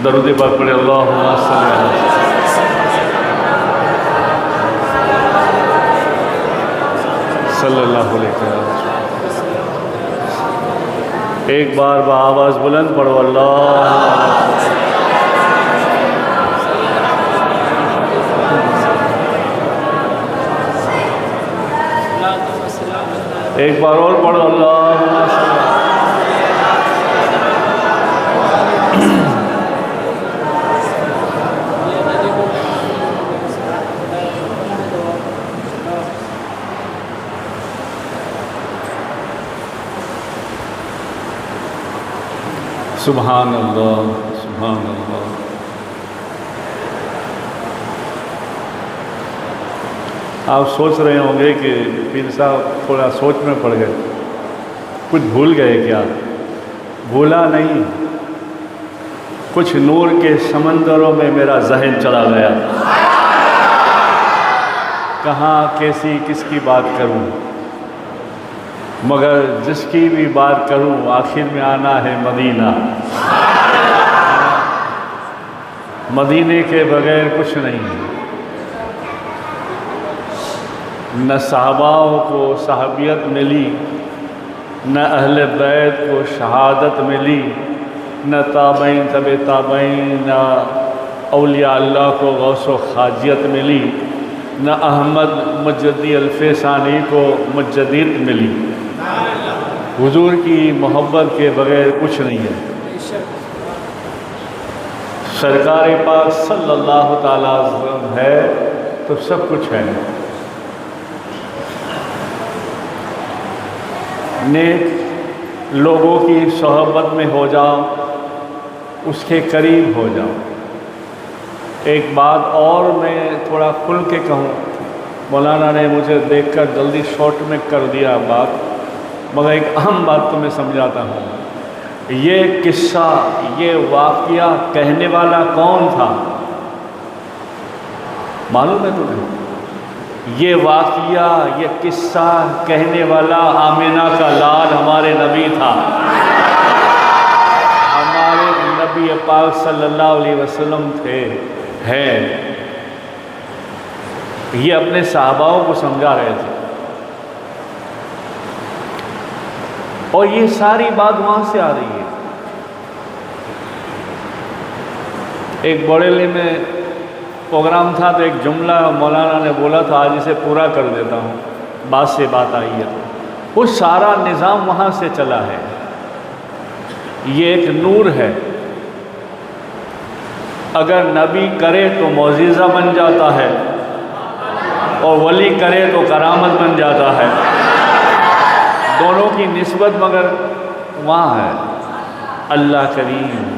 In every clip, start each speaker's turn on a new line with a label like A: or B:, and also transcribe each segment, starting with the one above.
A: درود پاک پڑھے اللہم صلی علی صلی اللہ علیہ وسلم۔ ایک بار بآواز بلند پڑھو اللہ۔ ایک بار اور پڑھو اللہ۔ سبحان اللہ سبحان اللہ۔ آپ سوچ رہے ہوں گے کہ پیر صاحب تھوڑا سوچ میں پڑ گئے، کچھ بھول گئے کیا؟ بھولا نہیں، کچھ نور کے سمندروں میں میرا ذہن چلا گیا، کہاں کیسی کس کی بات کروں، مگر جس کی بھی بات کروں آخر میں آنا ہے مدینہ۔ مدینے کے بغیر کچھ نہیں ہے۔ نہ صحابہ کو صحابیت ملی، نہ اہل بیت کو شہادت ملی، نہ تابعین تبع تابعین، نہ اولیاء اللہ کو غوث و خواجیت ملی، نہ احمد مجدی الفیسانی کو مجدیت ملی۔ حضور کی محبت کے بغیر کچھ نہیں ہے۔ سرکار پاک صلی اللہ تعالیٰ علیہ وسلم ہے تو سب کچھ ہے۔ نیک لوگوں کی صحبت میں ہو جاؤ، اس کے قریب ہو جاؤ۔ ایک بات اور میں تھوڑا کھل کے کہوں، مولانا نے مجھے دیکھ کر جلدی شارٹ میں کر دیا بات، مگر ایک اہم بات تو میں سمجھاتا ہوں۔ یہ قصہ، یہ واقعہ کہنے والا کون تھا معلوم ہے تمہیں؟ یہ واقعہ، یہ قصہ کہنے والا آمینہ کا لال ہمارے نبی تھا۔ ہمارے نبی پاک صلی اللہ علیہ وسلم تھے، ہیں۔ یہ اپنے صحاباؤں کو سمجھا رہے تھے، اور یہ ساری بات وہاں سے آ رہی ہے۔ ایک بڑیلی میں پروگرام تھا تو ایک جملہ مولانا نے بولا تھا، آج اسے پورا کر دیتا ہوں، بات سے بات آئی ہے۔ وہ سارا نظام وہاں سے چلا ہے۔ یہ ایک نور ہے، اگر نبی کرے تو معجزہ بن جاتا ہے، اور ولی کرے تو کرامت بن جاتا ہے۔ دونوں کی نسبت مگر وہاں ہے، اللہ کریم۔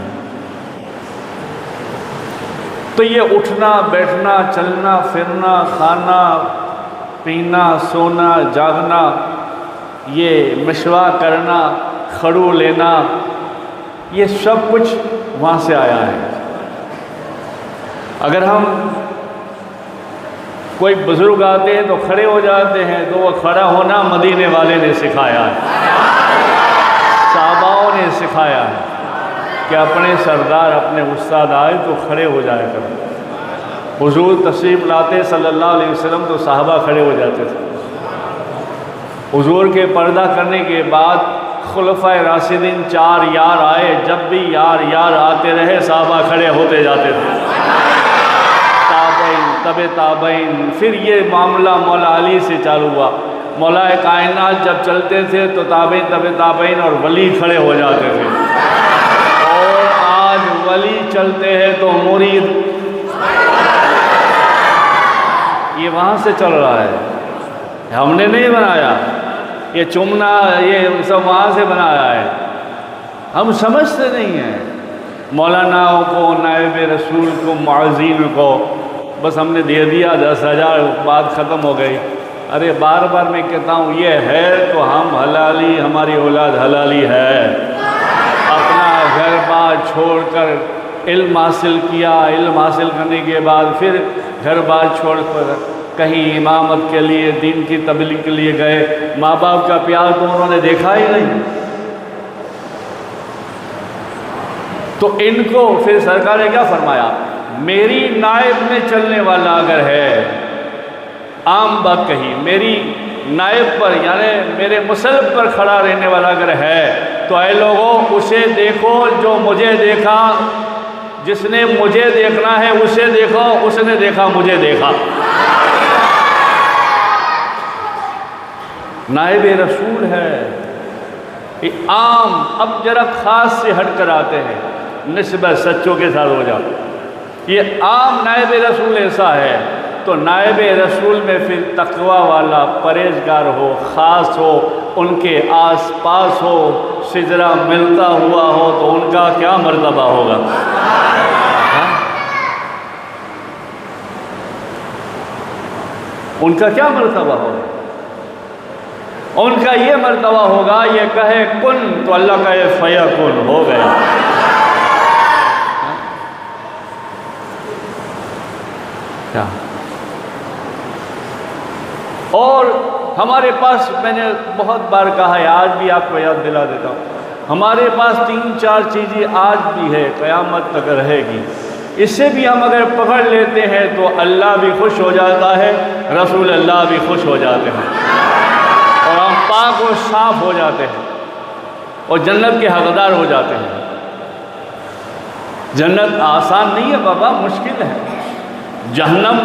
A: تو یہ اٹھنا بیٹھنا چلنا پھرنا کھانا پینا سونا جاگنا، یہ مشورہ کرنا کھڑو لینا، یہ سب کچھ وہاں سے آیا ہے۔ اگر ہم کوئی بزرگ آتے ہیں تو کھڑے ہو جاتے ہیں، تو وہ کھڑا ہونا مدینے والے نے سکھایا ہے، صحاباؤں نے سکھایا ہے کہ اپنے سردار اپنے استاد آئے تو کھڑے ہو جائے کرو۔ حضور تشریف لاتے صلی اللہ علیہ وسلم تو صحابہ کھڑے ہو جاتے تھے۔ حضور کے پردہ کرنے کے بعد خلفائے راشدین 4 یار آئے، جب بھی یار آتے رہے صحابہ کھڑے ہوتے جاتے تھے۔ تابعین تبع تابعین، پھر یہ معاملہ مولا علی سے چالو ہوا۔ مولا کائنات جب چلتے تھے تو تابعین تبع تابعین اور ولی کھڑے ہو جاتے تھے، اور آج ولی چلتے ہیں تو مرید، یہ وہاں سے چل رہا ہے، ہم نے نہیں بنایا۔ یہ چمنا یہ سب وہاں سے بنایا ہے، ہم سمجھتے نہیں ہیں۔ مولاناؤں کو، نائب رسول کو، معزین کو بس ہم نے دے دیا 10,000، بات ختم ہو گئی۔ ارے بار بار میں کہتا ہوں، یہ ہے تو ہم حلالی، ہماری اولاد حلالی ہے۔ اپنا گھر بار چھوڑ کر علم حاصل کیا، علم حاصل کرنے کے بعد پھر گھر بار چھوڑ کر کہیں امامت کے لیے، دین کی تبلیغ کے لیے گئے۔ ماں باپ کا پیار تو انہوں نے دیکھا ہی نہیں۔ تو ان کو پھر سرکار نے کیا فرمایا، میری نائب میں چلنے والا اگر ہے، عام بات کہی، میری نائب پر یعنی میرے مسلب پر کھڑا رہنے والا اگر ہے تو اے لوگوں اسے دیکھو جو مجھے دیکھا، جس نے مجھے دیکھنا ہے اسے دیکھو، اس نے دیکھا مجھے دیکھا۔ نائب رسول ہے، یہ عام، اب ذرا خاص سے ہٹ کر آتے ہیں، نسبت سچوں کے ساتھ ہو جاتا، یہ عام نائب رسول ایسا ہے، تو نائب رسول میں پھر تقوی والا، پرہیزگار ہو، خاص ہو، ان کے آس پاس ہو، سجرہ ملتا ہوا ہو، تو ان کا کیا مرتبہ ہوگا؟ ان کا کیا مرتبہ ہوگا؟ ان کا یہ مرتبہ ہوگا، یہ کہے کن تو اللہ کہے فیکن، ہو گیا۔ کیا؟ اور ہمارے پاس، میں نے بہت بار کہا ہے، آج بھی آپ کو یاد دلا دیتا ہوں، ہمارے پاس 3-4 چیزیں آج بھی ہے، قیامت تک رہے گی، اس سے بھی ہم اگر پکڑ لیتے ہیں تو اللہ بھی خوش ہو جاتا ہے، رسول اللہ بھی خوش ہو جاتے ہیں، اور ہم پاک و صاف ہو جاتے ہیں، اور جنت کے حقدار ہو جاتے ہیں۔ جنت آسان نہیں ہے بابا، مشکل ہے۔ جہنم،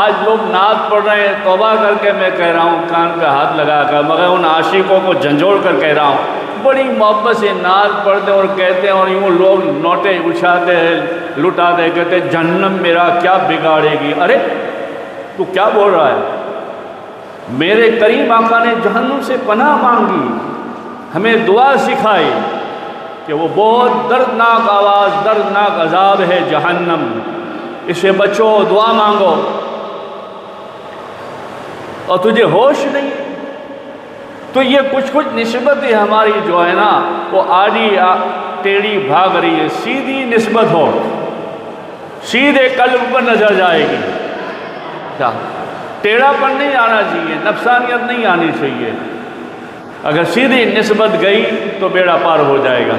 A: آج لوگ نعت پڑھ رہے ہیں، توبہ کر کے میں کہہ رہا ہوں، کان پہ ہاتھ لگا کر، مگر ان عاشقوں کو جھنجھوڑ کر کہہ رہا ہوں، بڑی محبت سے نعت پڑھتے اور کہتے ہیں، اور یوں لوگ نوٹے اچھاتے ہیں، لٹاتے ہیں، کہتے ہیں جہنم میرا کیا بگاڑے گی۔ ارے تو کیا بول رہا ہے؟ میرے کریم آقا نے جہنم سے پناہ مانگی، ہمیں دعا سکھائی کہ وہ بہت دردناک آواز، دردناک عذاب ہے جہنم، اسے بچو، دعا مانگو، اور تجھے ہوش نہیں۔ تو یہ کچھ نسبتیں ہماری جو ہے نا، وہ آڑی ٹیڑھی بھاگ رہی ہے، سیدھی نسبت ہو، سیدھے قلب پر نظر جائے گی، کیا ٹیڑھا پر نہیں آنا چاہیے، نفسانیت نہیں آنی چاہیے، اگر سیدھی نسبت گئی تو بیڑا پار ہو جائے گا۔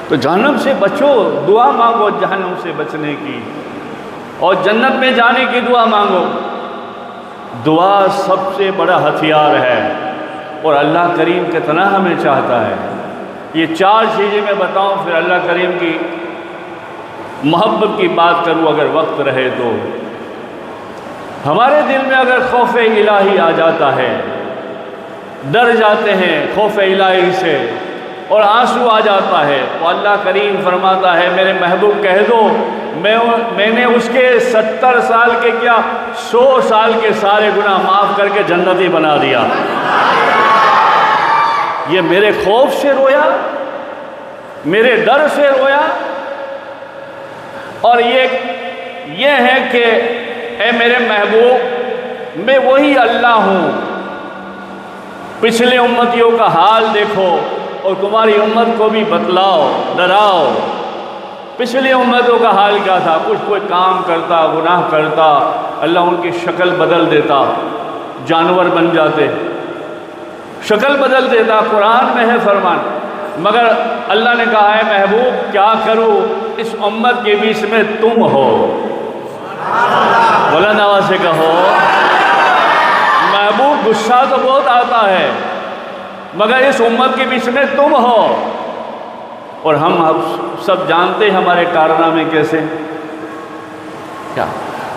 A: تو جہنم سے بچو، دعا مانگو جہنم سے بچنے کی، اور جنت میں جانے کی دعا مانگو۔ دعا سب سے بڑا ہتھیار ہے، اور اللہ کریم کتنا ہمیں چاہتا ہے۔ یہ 4 چیزیں میں بتاؤں، پھر اللہ کریم کی محبت کی بات کروں اگر وقت رہے تو۔ ہمارے دل میں اگر خوف الہی آ جاتا ہے، ڈر جاتے ہیں خوف الہی سے، اور آنسو آ جاتا ہے، تو اللہ کریم فرماتا ہے میرے محبوب کہہ دو میں نے اس کے 70 سال کے کیا 100 سال کے سارے گناہ معاف کر کے جنتی بنا دیا۔ یہ میرے خوف سے رویا، میرے ڈر سے رویا، اور یہ ہے کہ اے میرے محبوب میں وہی اللہ ہوں، پچھلے امتیوں کا حال دیکھو اور تمہاری امت کو بھی بتلاؤ، ڈراؤ۔ پچھلی امتوں کا حال کیا تھا؟ کوئی کام کرتا، گناہ کرتا، اللہ ان کی شکل بدل دیتا، جانور بن جاتے، شکل بدل دیتا، قرآن میں ہے فرمان، مگر اللہ نے کہا ہے محبوب کیا کروں، اس امت کے بیچ میں تم ہو، بلند آواز سے کہو محبوب غصہ تو بہت آتا ہے، مگر اس امت کے بیچ میں تم ہو۔ اور ہم سب جانتے ہیں ہمارے کارنامے کیسے، کیا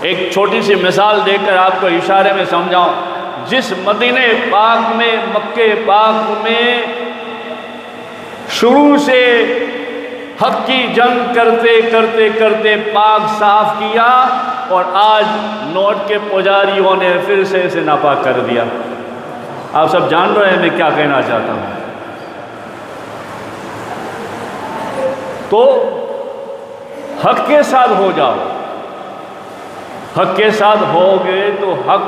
A: ایک چھوٹی سی مثال دے کر آپ کو اشارے میں سمجھاؤں۔ جس مدینہ پاک میں، مکہ پاک میں شروع سے حق کی جنگ کرتے کرتے کرتے پاک صاف کیا، اور آج نوٹ کے پجاریوں نے پھر سے اسے ناپاک کر دیا۔ آپ سب جان رہے ہیں میں کیا کہنا چاہتا ہوں۔ تو حق کے ساتھ ہو جاؤ، حق کے ساتھ ہو گئے تو حق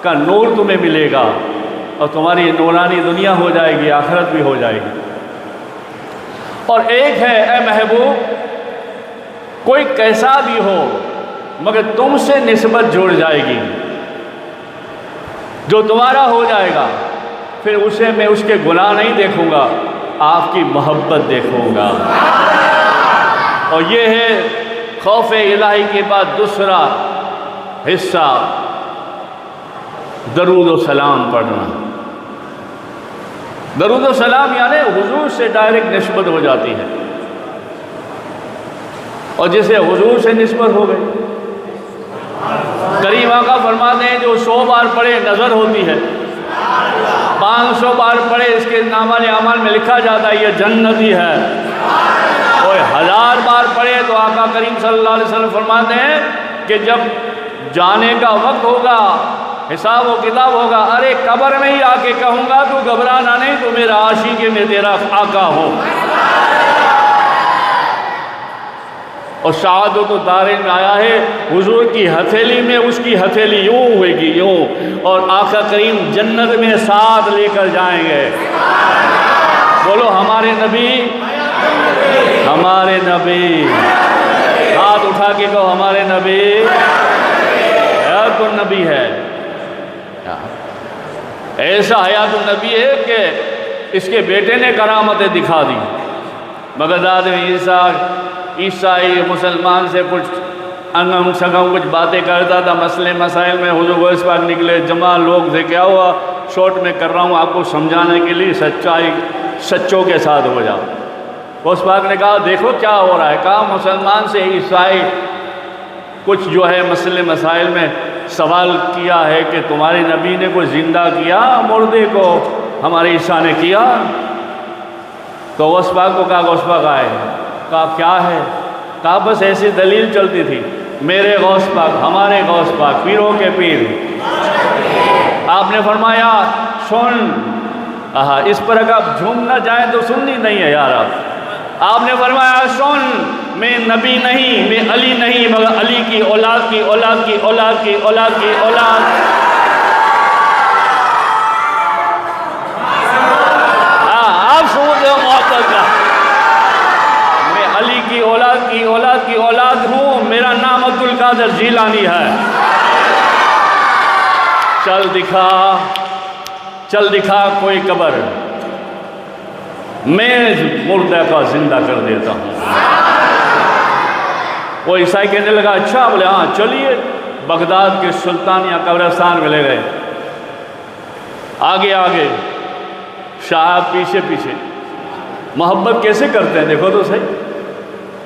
A: کا نور تمہیں ملے گا، اور تمہاری نورانی دنیا ہو جائے گی، آخرت بھی ہو جائے گی۔ اور ایک ہے اے محبوب، کوئی کیسا بھی ہو مگر تم سے نسبت جڑ جائے گی، جو تمہارا ہو جائے گا، پھر اسے میں اس کے گناہ نہیں دیکھوں گا، آپ کی محبت دیکھوں گا۔ اور یہ ہے خوف الہی کے بعد دوسرا حصہ، درود و سلام پڑھنا۔ درود و سلام یعنی حضور سے ڈائریکٹ نسبت ہو جاتی ہے، اور جسے حضور سے نسبت ہو گئی، کریم آقا فرماتے ہیں جو 100 بار پڑھے نظر ہوتی ہے، 500 بار پڑھے اس کے نامہ اعمال میں لکھا جاتا ہے یہ جنتی ہے، اور 1000 بار پڑھے تو آقا کریم صلی اللہ علیہ وسلم فرماتے ہیں کہ جب جانے کا وقت ہوگا، حساب و کتاب ہوگا، ارے قبر میں ہی آ کے کہوں گا تو گھبرانا نہیں، تو میرا عاشق ہے، میں تیرا آقا ہوں۔ اور شہادت و دارین میں آیا ہے حضور کی ہتھیلی میں اس کی ہتھیلی یوں ہوئے گی، یوں، اور آقا کریم جنت میں ساتھ لے کر جائیں گے۔ بولو ہمارے نبی، ہمارے نبی، ہاتھ اٹھا کے کہو ہمارے نبی، حیات النبی ہے، ایسا حیات النبی ہے کہ اس کے بیٹے نے کرامتیں دکھا دی۔ بغداد میں عیسائی مسلمان سے کچھ انگم سگم کچھ باتیں کرتا تھا، مسئلے مسائل میں حضور غوث پاک نکلے، جمع لوگ تھے، کیا ہوا؟ شارٹ میں کر رہا ہوں آپ کو سمجھانے کے لیے، سچائی سچوں کے ساتھ ہو جاؤ۔ غوث پاک نے کہا دیکھو کیا ہو رہا ہے، کہا مسلمان سے عیسائی کچھ جو ہے مسئلے مسائل میں سوال کیا ہے کہ تمہارے نبی نے کوئی زندہ کیا مردے کو؟ ہمارے عیسیٰ نے کیا۔ تو غوث پاک کو کہا، غوث پاک آئے، کہا کیا ہے؟ کہا بس ایسی دلیل چلتی تھی، میرے غوث پاک، ہمارے غوث پاک، پیروں کے پیر۔ آپ نے فرمایا سن، اس پر اگر آپ جھوم نہ جائیں تو سننی نہیں ہے یار آپ نے فرمایا سن، میں نبی نہیں، میں علی نہیں، مگر علی کی اولاد کی اولاد کی اولاد کی اولاد کی اولاد۔ آپ سمجھ رہے ہو محبت کا، میں علی کی اولاد کی اولاد کی اولاد ہوں، میرا نام عبد القادر جیلانی ہے۔ چل دکھا کوئی قبر، میں مردہ کا زندہ کر دیتا ہوں۔ وہ عیسائی کہنے لگا اچھا، بولے ہاں چلیے۔ بغداد کے سلطانیہ قبرستان میں لے گئے، آگے آگے، شاہ پیچھے پیچھے۔ محبت کیسے کرتے ہیں دیکھو تو صحیح،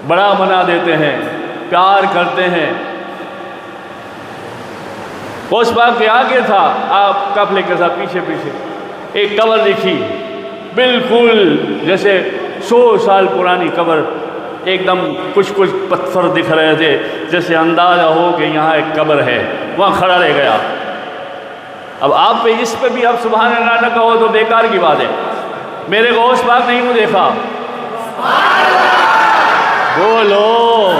A: بڑا بنا دیتے ہیں، پیار کرتے ہیں۔ غوث پاک کے آگے تھا، آپ قافلے کے ساتھ پیچھے پیچھے، ایک قبر دکھی، بالکل جیسے 100 سال پرانی قبر، ایک دم کچھ پتھر دکھ رہے تھے، جیسے اندازہ ہو کہ یہاں ایک قبر ہے، وہاں کھڑا رہ گیا۔ اب آپ پہ اس پہ بھی اب سبحان اللہ نہ کہو تو بیکار کی بات ہے۔ میرے غوث پاک نے یوں دیکھا، بولو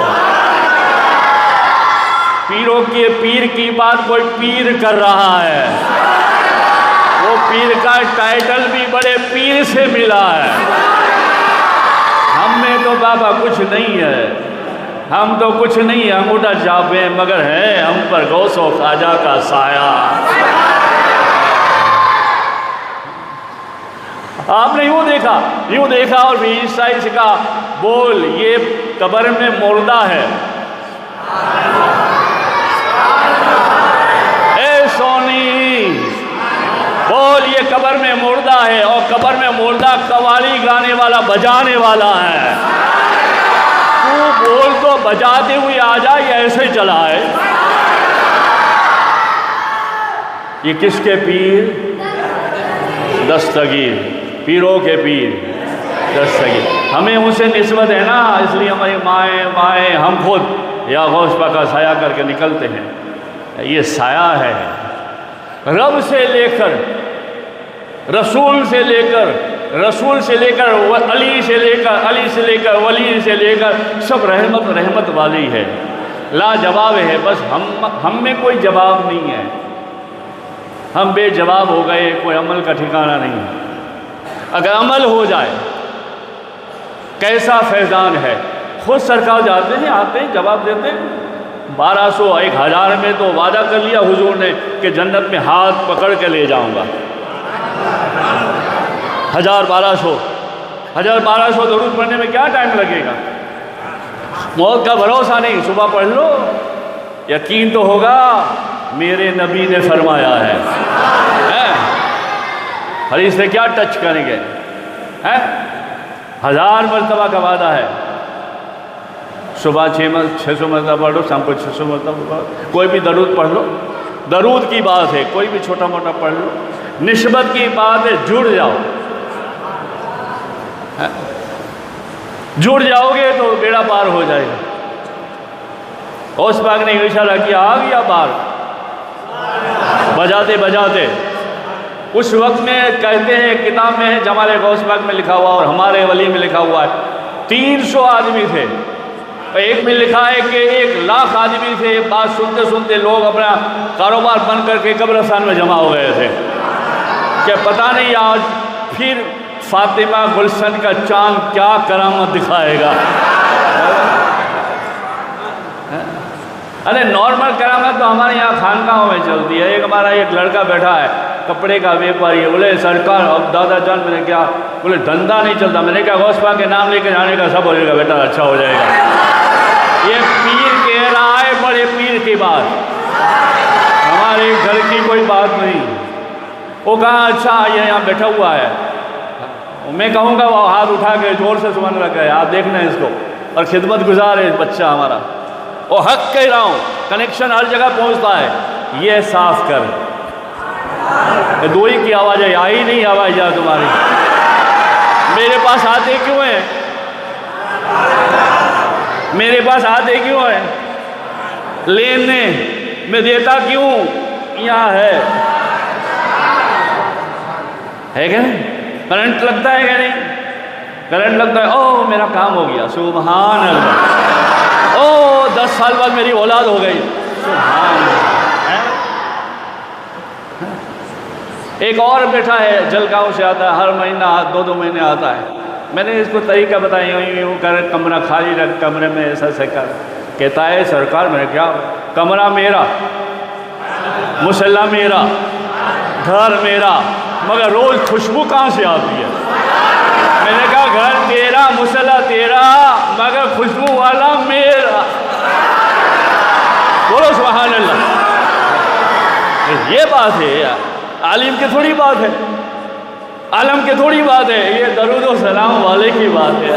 A: پیروں کے پیر کی بات کوئی پیر کر رہا ہے، وہ پیر کا ٹائٹل بھی بڑے پیر سے ملا ہے۔ ہم میں تو بابا کچھ نہیں ہے، ہم تو کچھ نہیں ہے، انگوٹھا چھاپے مگر ہے ہم پر غوث و خواجہ کا سایہ۔ آپ نے یوں دیکھا اور بھی عیسائی سے کہا بول یہ قبر میں مردہ ہے۔ اے سونی بول یہ قبر میں مردہ ہے، اور قبر میں مردہ قوالی گانے والا بجانے والا ہے۔ تو بول تو بجاتے ہوئے آ جائے یا ایسے چلا ہے؟ یہ کس کے پیر؟ دستگیر، پیروں کے پیر دستگیر۔ ہمیں ان سے نسبت ہے نا، اس لیے ہماری مائیں ہم خود یا غوث پاک کا سایہ کر کے نکلتے ہیں۔ یہ سایہ ہے، رب سے لے کر رسول سے لے کر علی سے لے کر ولی سے لے کر سب رحمت والی ہے، لاجواب ہے۔ بس ہم میں کوئی جواب نہیں ہے، ہم بے جواب ہو گئے، کوئی عمل کا ٹھکانہ نہیں۔ اگر عمل ہو جائے کیسا فیضان ہے، خود سرکار جاتے ہیں، آتے ہیں، جواب دیتے ہیں۔ 1200 1000 میں تو وعدہ کر لیا حضور نے کہ جنت میں ہاتھ پکڑ کے لے جاؤں گا۔ 1000 1200 1200 درود پڑھنے میں کیا ٹائم لگے گا؟ موت کا بھروسہ نہیں، صبح پڑھ لو، یقین تو ہوگا میرے نبی نے فرمایا ہے۔ حدیث سے کیا ٹچ کریں گے؟ 1000 مرتبہ کا وعدہ ہے، صبح 600 مرتبہ پڑھ لو، شام کو 600 مرتبہ پڑھ لو، کوئی بھی درود پڑھ لو، درود کی بات ہے، کوئی بھی چھوٹا موٹا پڑھ لو، نسبت کی بات ہے، جڑ جاؤ، جڑ جاؤ گے تو بیڑا پار ہو جائے گا۔ غوث پاک نے اشارہ کیا، آ گیا بار، بجاتے بجاتے۔ اس وقت میں کہتے ہیں کتاب میں ہے، جمال غوث پاک میں لکھا ہوا اور ہمارے ولی میں لکھا ہوا ہے 300 آدمی تھے، ایک میں لکھا ہے کہ 1,00,000 آدمی تھے۔ بات سنتے سنتے لوگ اپنا کاروبار بند کر کے قبرستان میں جمع ہو گئے تھے کہ پتہ نہیں آج پھر فاطمہ گلشن کا چاند کیا کرامت دکھائے گا۔ ارے نارمل کرامت تو ہمارے یہاں خانقاہوں میں چلتی ہے۔ ایک ہمارا ایک لڑکا بیٹھا ہے، کپڑے کا ویپاری ہے، بولے سرکار اب دادا جان، میں نے کیا، بولے دھندا نہیں چلتا۔ میں نے کہا غوث پاک کے نام لے کے جانے کا سب ہو جائے گا بیٹا، اچھا ہو جائے گا۔ یہ پیر کہہ رہا ہے، بڑے پیر کی بات، ہمارے گھر کی کوئی بات نہیں۔ وہ کہا اچھا یہ یہاں بیٹھا ہوا ہے، میں کہوں گا وہ ہاتھ اٹھا کے زور سے سبحان اللہ کہے، آپ دیکھنا ہے اس کو، اور خدمت گزار ہے بچہ ہمارا، وہ حق کہہ رہا ہوں، کنیکشن ہر جگہ پہنچتا ہے۔ یہ صاف کر، دوئی کی آواز ہے، آئی نہیں آواز جا تمہاری، میرے پاس آتے کیوں ہیں؟ میرے پاس آتے کیوں ہیں؟ لینے میں دیتا کیوں؟ یہاں ہے کہ نہیں؟ کرنٹ لگتا ہے کہ نہیں؟ کرنٹ لگتا ہے، اوہ میرا کام ہو گیا، سبحان اللہ، اوہ 10 سال بعد میری اولاد ہو گئی، سبحان اللہ۔ ایک اور بیٹھا ہے، جلگاؤں سے آتا ہے، ہر مہینہ 2 مہینے آتا ہے۔ میں نے اس کو طریقہ بتایا، یوں کر کمرہ خالی رکھ، کمرے میں ایسا سے کر، کہتا ہے سرکار میں نے کیا، کمرہ میرا، مصلی میرا، گھر میرا، مگر روز خوشبو کہاں سے آتی ہے؟ میں نے کہا گھر تیرا، مصلی تیرا، مگر خوشبو والا میرا۔ بولو سبحان اللہ۔ یہ بات ہے، عالم کی تھوڑی بات ہے، عالم کی تھوڑی بات ہے، یہ درود و سلام والے کی بات ہے۔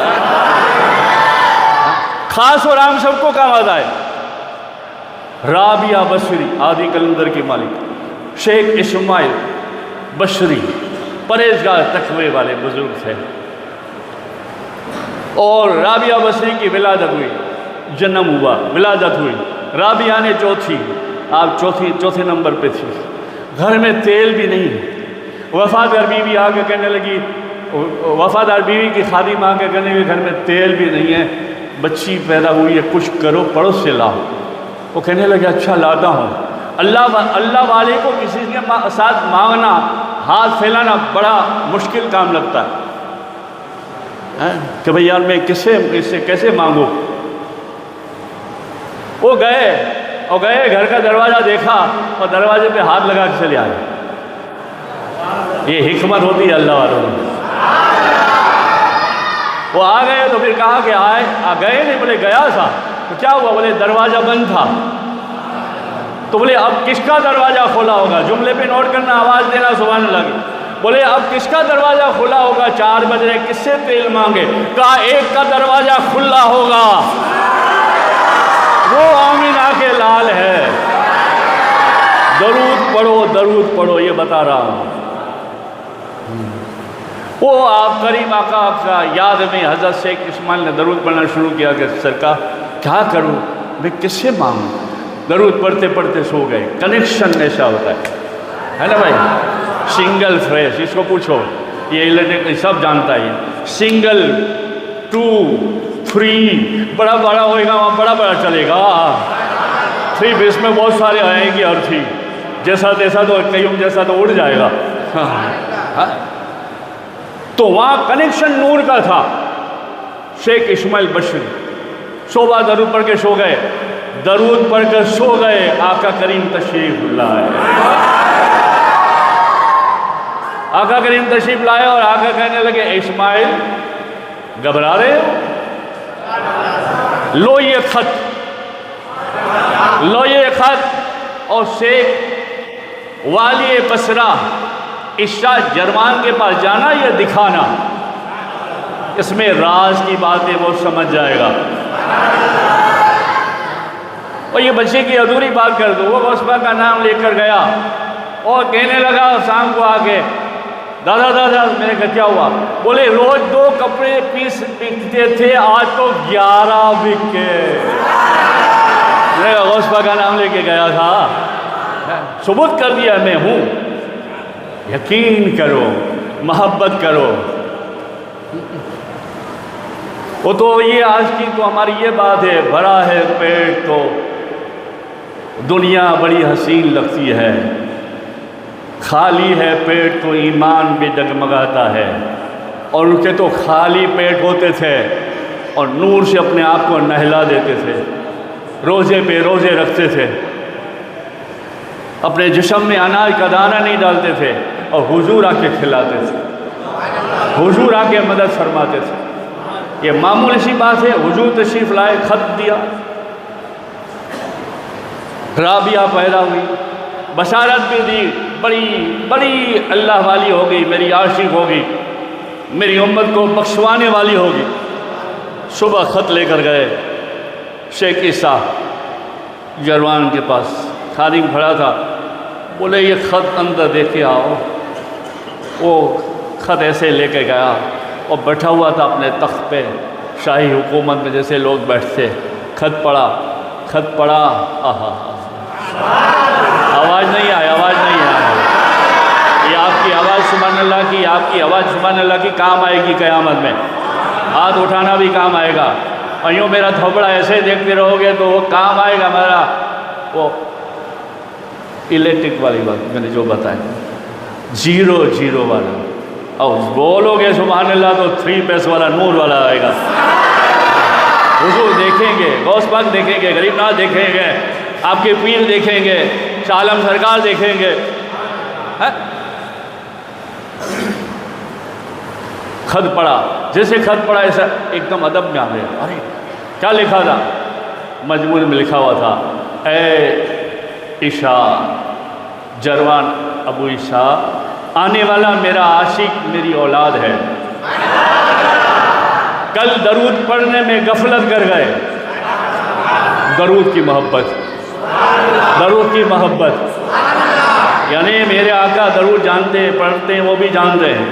A: خاص اور عام سب کو کام آتا ہے۔ رابعہ بصری، آدھی کلندر کی مالک، شیخ اسماعیل بصری، پرہیزگار تقوی والے بزرگ تھے، اور رابعہ بصری کی ولادت ہوئی، جنم ہوا، ولادت ہوئی۔ رابعہ نے آپ چوتھے نمبر پہ تھی، گھر میں تیل بھی نہیں۔ وفادار بیوی آ کے کہنے لگی، وفادار بیوی کی خادم آ کے کہنے لگی گھر میں تیل بھی نہیں ہے، بچی پیدا ہوئی ہے، کچھ کرو، پڑوس سے لاؤ۔ وہ کہنے لگے اچھا لاتا ہوں۔ اللہ والے کو کسی کے ساتھ مانگنا، ہاتھ پھیلانا بڑا مشکل کام لگتا ہے کہ بھئی یار میں اس سے کیسے مانگوں۔ وہ گئے گھر کا دروازہ دیکھا اور دروازے پہ ہاتھ لگا کے چلے آئے۔ یہ حکمت ہوتی ہے اللہ والوں میں۔ وہ آ گئے تو پھر کہا کہ گئے نہیں، بولے گیا تھا تو کیا ہوا، بولے دروازہ بند تھا۔ تو بولے اب کس کا دروازہ کھولا ہوگا، جملے پہ نوٹ کرنا، آواز دینا، سبحان اللہ کی۔ بولے اب کس کا دروازہ کھلا ہوگا، 4 بج رہے، کس سے تیل مانگے؟ کہا ایک کا دروازہ کھلا ہوگا، وہ آمینہ کے لال ہے۔ درود پڑھو، یہ بتا رہا ہوں۔ وہ آپ کریم آقا کا یاد میں حضرت شیخ اسماعیل نے درود پڑھنا شروع کیا کہ سرکار کیا کروں، میں کس سے مانگوں؟ درود پڑھتے پڑھتے سو گئے۔ کنیکشن ایسا ہوتا ہے نا بھائی، سنگل فریز، اس کو پوچھو، یہ الیکٹرک سب جانتا ہے۔ سنگل 2 3 بڑا ہوئے گا، وہاں بڑا چلے گا۔ 3 بیس میں بہت سارے آئیں گی، اور 3 جیسا تیسا تو قیوم جیسا تو اڑ جائے گا۔ تو وہاں کنیکشن نور کا تھا۔ شیخ اسماعیل بصری صبح درود پڑھ کے سو گئے، درود پڑھ کر سو گئے، آقا کریم تشریف لائے۔ آقا کریم تشریف لائے اور آقا کہنے لگے اسماعیل گھبرا رہے ہو؟ لو یہ خط، لو یہ خط، اور شیخ والی بصرہ عشاء جروان کے پاس جانا، یہ دکھانا، اس میں راز کی باتیں وہ سمجھ جائے گا۔ اور یہ بچے کی ادھوری بات کر دو، وہ غوث پاک کا نام لے کر گیا اور کہنے لگا شام کو آ کے، دادا دادا، میں نے کہا کیا ہوا؟ بولے روز 2 کپڑے پیس بکتے تھے، آج تو 11 بکے۔ میں نے کہا غوث پاک کا نام لے کے گیا تھا، ثبوت کر دیا میں ہوں۔ یقین کرو، محبت کرو۔ وہ تو یہ آج کی تو ہماری یہ بات ہے، بھرا ہے پیٹ تو دنیا بڑی حسین لگتی ہے، خالی ہے پیٹ تو ایمان بھی ڈگمگاتا ہے۔ اور ان کے تو خالی پیٹ ہوتے تھے اور نور سے اپنے آپ کو نہلا دیتے تھے، روزے پہ روزے رکھتے تھے، اپنے جسم میں اناج کا دانہ نہیں ڈالتے تھے، اور حضور آ کے کھلاتے تھے، حضور آ کے مدد فرماتے تھے۔ یہ معمولی سی بات ہے، حضور تشریف لائے، خط دیا، رابعہ پیدا ہوئی، بشارت بھی دی، بڑی بڑی اللہ والی ہوگی، میری عاشق ہوگی، میری امت کو بخشوانے والی ہوگی۔ صبح خط لے کر گئے شیخ عیسیٰ جروان کے پاس، خادم کھڑا تھا، بولے یہ خط اندر دیکھ کے آؤ۔ وہ خط ایسے لے کے گیا اور بیٹھا ہوا تھا اپنے تخت پہ، شاہی حکومت میں جیسے لوگ بیٹھتے، خط پڑھا، خط پڑھا، آہا، آواز نہیں آئی، آواز نہیں آئی۔ یہ آپ کی آواز سبحان اللہ کی، آپ کی آواز سبحان اللہ کی کام آئے گی قیامت میں، ہاتھ اٹھانا بھی کام آئے گا، اور یوں میرا تھوبڑا ایسے دیکھتے رہو گے تو وہ کام آئے گا میرا، وہ الیکٹرک والی بات میں نے جو بتایا، 0 والا، اور بولو گے سبحان اللہ تو 3 پیس والا نور والا آئے گا۔ حضور دیکھیں گے، غوث پاک دیکھیں گے، غریب نواز دیکھیں گے، آپ کے پیر دیکھیں گے، شاہ عالم سرکار دیکھیں گے۔ خط پڑھا، جیسے خط پڑھا ایسا ایک دم ادب میں آ گیا، ارے کیا لکھا تھا؟ مضمون میں لکھا ہوا تھا، اے عیسیٰ جروان ابو عیسیٰ، آنے والا میرا عاشق میری اولاد ہے، کل درود پڑھنے میں غفلت کر گئے۔ درود کی محبت، درود کی محبت، یعنی میرے آقا درود جانتے ہیں، پڑھتے ہیں، وہ بھی جانتے ہیں،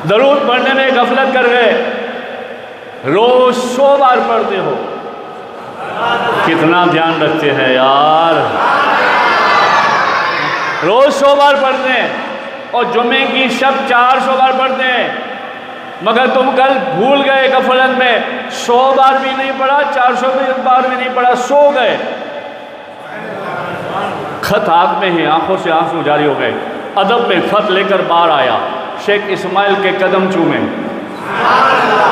A: درود پڑھنے میں غفلت کر گئے، روز 100 بار پڑھتے ہو، کتنا دھیان رکھتے ہیں یار، روز 100 بار پڑھتے ہیں، اور جمعے کی شب 400 بار پڑھتے ہیں، مگر تم کل بھول گئے غفلت میں، 100 بار بھی نہیں پڑھا، 400 بار بھی نہیں پڑھا، سو گئے۔ خط ہاتھ میں ہے، آنکھوں سے آنسو جاری ہو گئے، ادب میں خط لے کر باہر آیا، شیخ اسماعیل کے قدم چومے،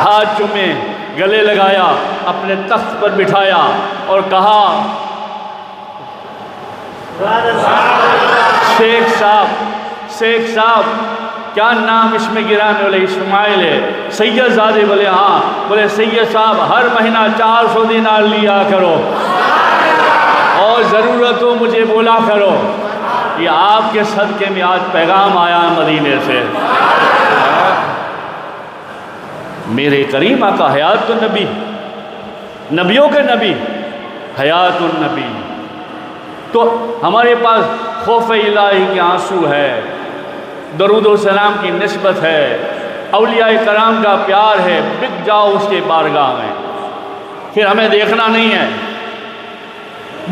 A: ہاتھ چومے، گلے لگایا، اپنے تخت پر بٹھایا اور کہا شیخ صاحب کیا نام اس میں گرانے والے؟ اسماعیل ہے۔ سید زادے؟ بولے ہاں۔ بولے سید صاحب ہر مہینہ 400 دینار لیا کرو اور ضرورت ہو مجھے بولا کرو، یہ آپ کے صدقے میں آج پیغام آیا مدینے سے۔ میرے کریم آقا حیات النبی، نبیوں کے نبی، حیات النبی، تو ہمارے پاس خوف الہی کے آنسو ہے، درود و سلام کی نسبت ہے، اولیاء کرام کا پیار ہے، بک جاؤ اس کے بارگاہ میں۔ پھر ہمیں دیکھنا نہیں ہے،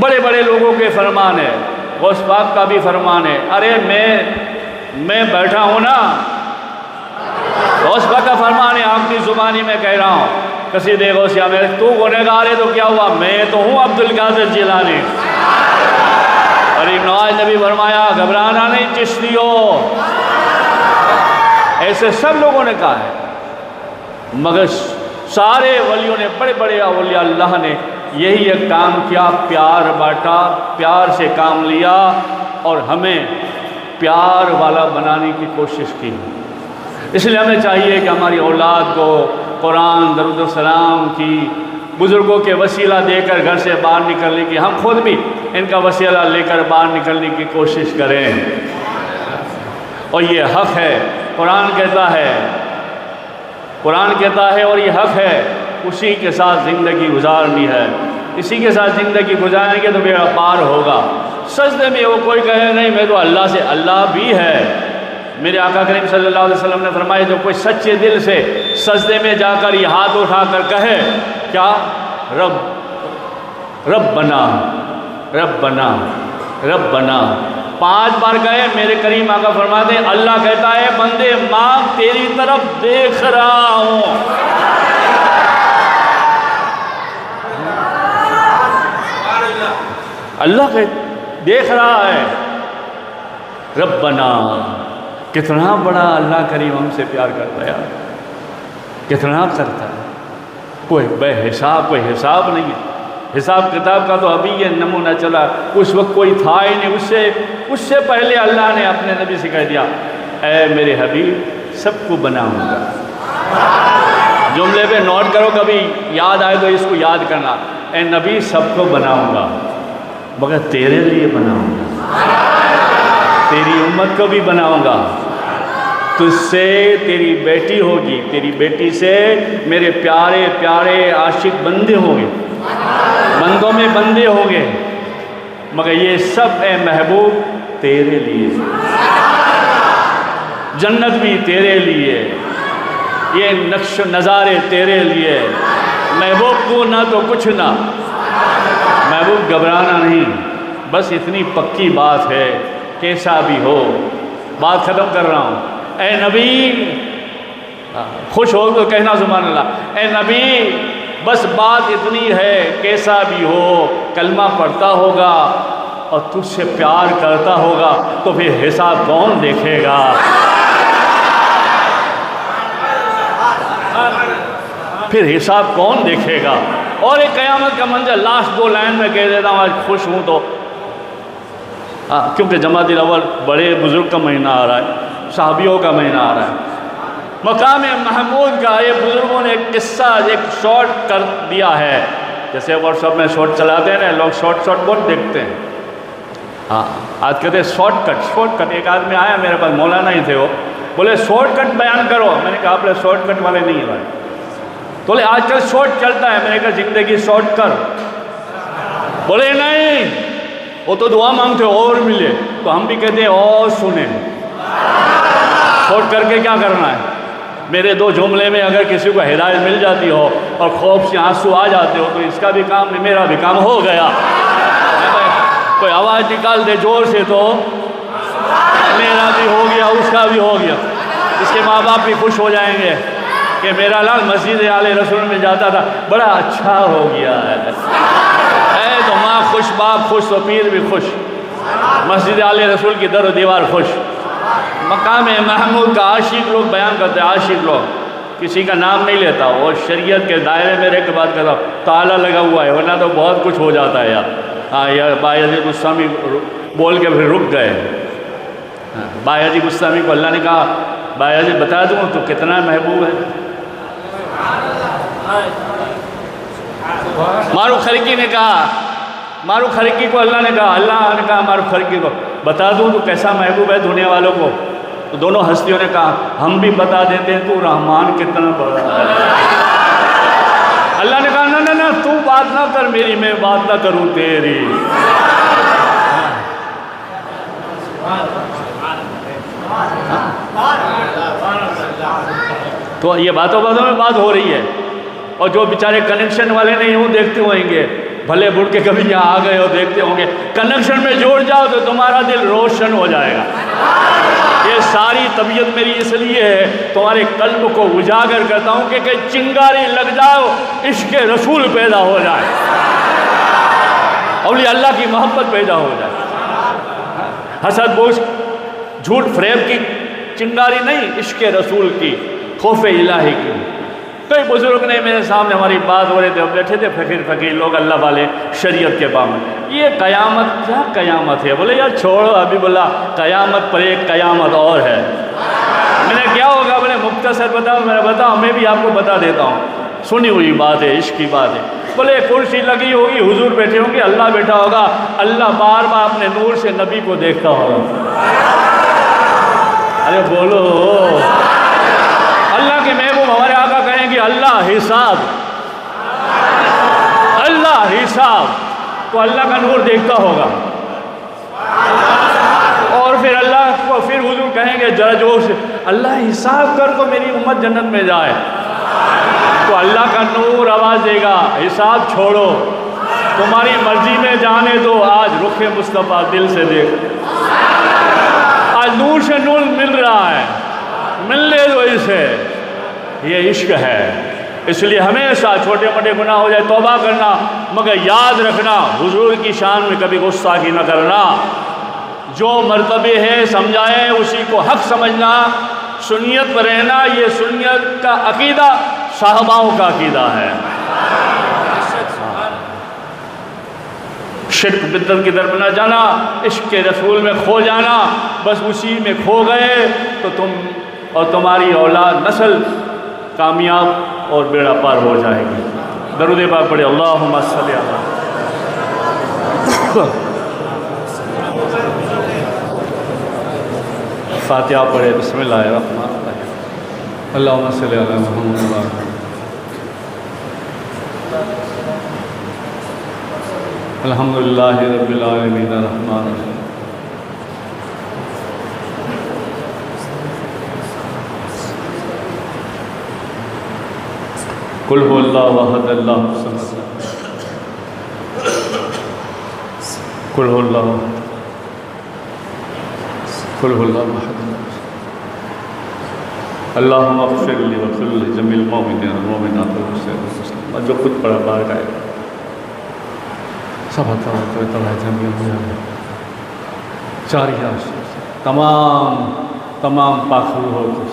A: بڑے بڑے لوگوں کے فرمان ہے، غوث پاک کا بھی فرمان ہے، ارے میں بیٹھا ہوں نا، غوث پاک کا فرمان ہے، آپ کی زبانی میں کہہ رہا ہوں، قصیدے غوثیہ میں، تو گنہگار ہے تو کیا ہوا، میں تو ہوں عبدالقادر جیلانی۔ غریب نواز نے بھی فرمایا گھبرانا نہیں چشتیو، ایسے سب لوگوں نے کہا ہے، مگر سارے ولیوں نے، بڑے بڑے اولیاء اللہ نے یہی ایک کام کیا، پیار بانٹا، پیار سے کام لیا اور ہمیں پیار والا بنانے کی کوشش کی۔ اس لیے ہمیں چاہیے کہ ہماری اولاد کو قرآن، درود السلام کی، بزرگوں کے وسیلہ دے کر گھر سے باہر نکلنے کی، ہم خود بھی ان کا وسیلہ لے کر باہر نکلنے کی کوشش کریں۔ اور یہ حق ہے، قرآن کہتا ہے اور یہ حق ہے، اسی کے ساتھ زندگی گزارنی ہے، اسی کے ساتھ زندگی گزاریں گے تو بیڑا پار ہوگا۔ سجدے میں وہ کوئی کہے نہیں میں تو اللہ سے، اللہ بھی ہے۔ میرے آقا کریم صلی اللہ علیہ وسلم نے فرمایا جو کوئی سچے دل سے سجدے میں جا کر یہ ہاتھ اٹھا کر کہے کیا، ربنا ربنا ربنا 5 بار کہے، میرے کریم آقا فرماتے ہیں اللہ کہتا ہے بندے مانگ تیری طرف دیکھ رہا ہوں۔ اللہ دیکھ رہا ہے۔ ربنا، کتنا بڑا اللہ کریم ہم سے پیار کرتا ہے یار، کتنا کرتا ہے، کوئی بے حساب، کوئی حساب نہیں ہے۔ حساب کتاب کا تو ابھی یہ نمونہ چلا، اس وقت کوئی تھا ہی نہیں، اس سے پہلے اللہ نے اپنے نبی سے کہہ دیا اے میرے حبیب سب کو بناؤں گا۔ جملے پہ نوٹ کرو، کبھی یاد آئے تو اس کو یاد کرنا، اے نبی سب کو بناؤں گا مگر تیرے لیے بناؤں گا، تیری امت کو بھی بناؤں گا، تجھ سے تیری بیٹی ہوگی، تیری بیٹی سے میرے پیارے پیارے عاشق بندے ہوں گے، بندوں میں بندے ہوں گے، مگر یہ سب اے محبوب تیرے لیے، جنت بھی تیرے لیے، یہ نقش و نظارے تیرے لیے۔ محبوب کو نہ تو کچھ نہ، محبوب گھبرانا نہیں، بس اتنی پکی بات ہے کیسا بھی ہو۔ بات ختم کر رہا ہوں۔ اے نبی، خوش ہو تو کہنا سبحان اللہ، اے نبی بس بات اتنی ہے کیسا بھی ہو، کلمہ پڑھتا ہوگا اور تجھ سے پیار کرتا ہوگا تو پھر حساب کون دیکھے گا؟ پھر حساب کون دیکھے گا؟ اور ایک قیامت کا منظر لاسٹ 2 لائن میں کہہ دیتا ہوں، آج خوش ہوں تو کیونکہ جمادی الاول بڑے بزرگ کا مہینہ آ رہا ہے، صحابیوں کا مہینہ آ رہا ہے، مقام محمود کا یہ بزرگوں نے ایک قصہ ایک شارٹ کر دیا ہے، جیسے واٹس ایپ میں شارٹ چلاتے ہیں نا لوگ، شارٹ بہت دیکھتے ہیں۔ آج کہتے ہیں شارٹ کٹ۔ ایک آدمی آیا میرے پاس، مولانا ہی تھے، وہ بولے شارٹ کٹ بیان کرو۔ میں نے کہا آپ نے شارٹ کٹ والے نہیں ہیں بھائی، بولے آج کل شارٹ چلتا ہے۔ میں نے کہا زندگی شارٹ کر، بولے نہیں وہ تو دعا مانگتے اور ملے، تو ہم بھی کہتے ہیں اور سنیں، شارٹ کر کے کیا کرنا ہے؟ میرے 2 جملے میں اگر کسی کو ہدایت مل جاتی ہو اور خوف سے آنسو آ جاتے ہو تو اس کا بھی کام نہیں، میرا بھی کام ہو گیا۔ کوئی آواز نکال دے زور سے تو میرا بھی ہو گیا، اس کا بھی ہو گیا، اس کے ماں باپ بھی خوش ہو جائیں گے کہ میرا لال مسجد آل رسول میں جاتا تھا، بڑا اچھا ہو گیا ہے۔ تو ماں خوش، باپ خوش تو پیر بھی خوش، مسجد آل رسول کی در و دیوار خوش۔ مقام محمود کا عاشق لوگ بیان کرتے ہیں، عاشق لوگ کسی کا نام نہیں لیتا، اور شریعت کے دائرے میں رہ کے بات کرتا ہوں، تالا لگا ہوا ہے ورنہ تو بہت کچھ ہو جاتا ہے یار۔ یار بایزید بستامی بول کے پھر رک گئے۔ بایزید بستامی کو اللہ نے کہا بایزید بتا دوں تو کتنا محبوب ہے۔ معروف خرقی نے کہا، معروف خرقی کو اللہ نے کہا معروف خرقی کو بتا دوں تو کیسا محبوب ہے دنیا والوں کو؟ تو دونوں ہستیوں نے کہا ہم بھی بتا دیتے ہیں، تو رحمان کتنا بڑا ہے۔ اللہ نے کہا نہ تو بات نہ کر میری، میں بات نہ کروں تیری۔ تو یہ باتوں میں بات ہو رہی ہے، اور جو بیچارے کنیکشن والے نہیں وہ دیکھتے ہوئیں گے، بھلے بڑھ کے کبھی یہاں آ گئے ہو دیکھتے ہوں گے، کنیکشن میں جوڑ جاؤ تو تمہارا دل روشن ہو جائے گا۔ یہ ساری طبیعت میری اس لیے ہے تمہارے قلب کو اجاگر کرتا ہوں کہ چنگاری لگ جاؤ، عشق رسول پیدا ہو جائے، اولیاء اللہ کی محبت پیدا ہو جائے۔ حسد بوجھ جھوٹ فریب کی چنگاری نہیں، عشق رسول کی، خوف الہی کی۔ کئی بزرگ نے میرے سامنے ہماری بات ہو رہے تھے، بیٹھے تھے فقیر لوگ اللہ والے شریعت کے پابند، یہ قیامت کیا قیامت ہے؟ بولے یار چھوڑو، ابھی بولا قیامت پر ایک قیامت اور ہے، میں نے کیا ہوگا؟ بولے مختصر بتاؤ؟ میں نے بتاؤ، میں بھی آپ کو بتا دیتا ہوں، سنی ہوئی بات ہے، عشق کی بات ہے۔ بولے کرسی لگی ہوگی، حضور بیٹھے ہوں گے، اللہ بیٹھا ہوگا، اللہ بار بار اپنے نور سے نبی کو دیکھتا ہوگا۔ ارے بولو، اللہ کے محبوب ہمارے آقا کہیں گے اللہ حساب، اللہ حساب، تو اللہ کا نور دیکھتا ہوگا، اور پھر اللہ کو پھر حضور کہیں گے ذرا جوش سے، اللہ حساب کر تو میری امت جنت میں جائے، تو اللہ کا نور آواز دے گا حساب چھوڑو، تمہاری مرضی میں جانے دو، آج رخ مصطفیٰ دل سے دیکھ، آج نور سے نور مل رہا ہے، ملنے دو اسے، یہ عشق ہے۔ اس لیے ہمیشہ چھوٹے موٹے گناہ ہو جائے توبہ کرنا، مگر یاد رکھنا حضور کی شان میں کبھی گستاخی نہ کرنا، جو مرتبے ہے سمجھائیں اسی کو حق سمجھنا، سنیت پر رہنا، یہ سنیت کا عقیدہ صحاباؤں کا عقیدہ ہے۔ شرک بدعت کی طرف نہ جانا، عشق کے رسول میں کھو جانا، بس اسی میں کھو گئے تو تم اور تمہاری اولاد نسل کامیاب اور بیڑا پار ہو جائے گی۔ درود پاک پڑھے، اللہم صلی علی فاتحہ پڑھے، بسم اللہ الرحمن الرحیم، اللہم صلی علی محمد۔ الحمدللہ رب العالمین الرحمن الرحیم، قل هو اللہ احد اللہ الصمد، قل هو اللہ، قل هو اللہ احد، اللہم اغفر لی واغفر لجمیع المؤمنین والمؤمنات والمسلمین، جو خود پڑھا باہر گائے سب عطا کرتا ہے جمیع چار تمام پاک روحوں کو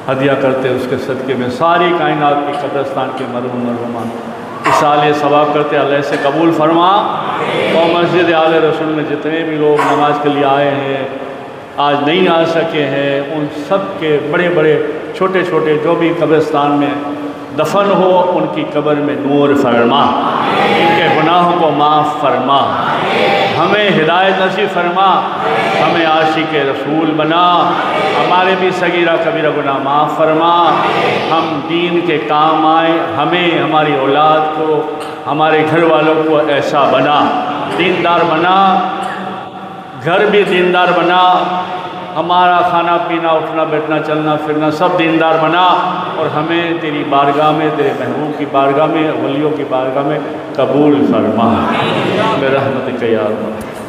A: ہدیہ کرتے اس کے صدقے میں، ساری کائنات کی قبرستان کے مرحوم مرحومان اصالِ ثواب کرتے، اللہ سے قبول فرما، اور مسجد آل رسول میں جتنے بھی لوگ نماز کے لیے آئے ہیں، آج نہیں آ سکے ہیں، ان سب کے بڑے بڑے چھوٹے چھوٹے جو بھی قبرستان میں دفن ہو، ان کی قبر میں نور فرما، ان کے گناہوں کو معاف فرما، ہمیں ہدایت نصیب فرما، ہمیں عاشق رسول بنا، ہمارے بھی صغیرہ کبیرہ گناہ معاف فرما، ہم دین کے کام آئیں، ہمیں ہماری اولاد کو ہمارے گھر والوں کو ایسا بنا، دیندار بنا، گھر بھی دیندار بنا، ہمارا کھانا پینا اٹھنا بیٹھنا چلنا پھرنا سب دیندار بنا، اور ہمیں تیری بارگاہ میں، تیرے محبوب کی بارگاہ میں، ولیوں کی بارگاہ میں قبول فرما، برحمتک یا اللہ۔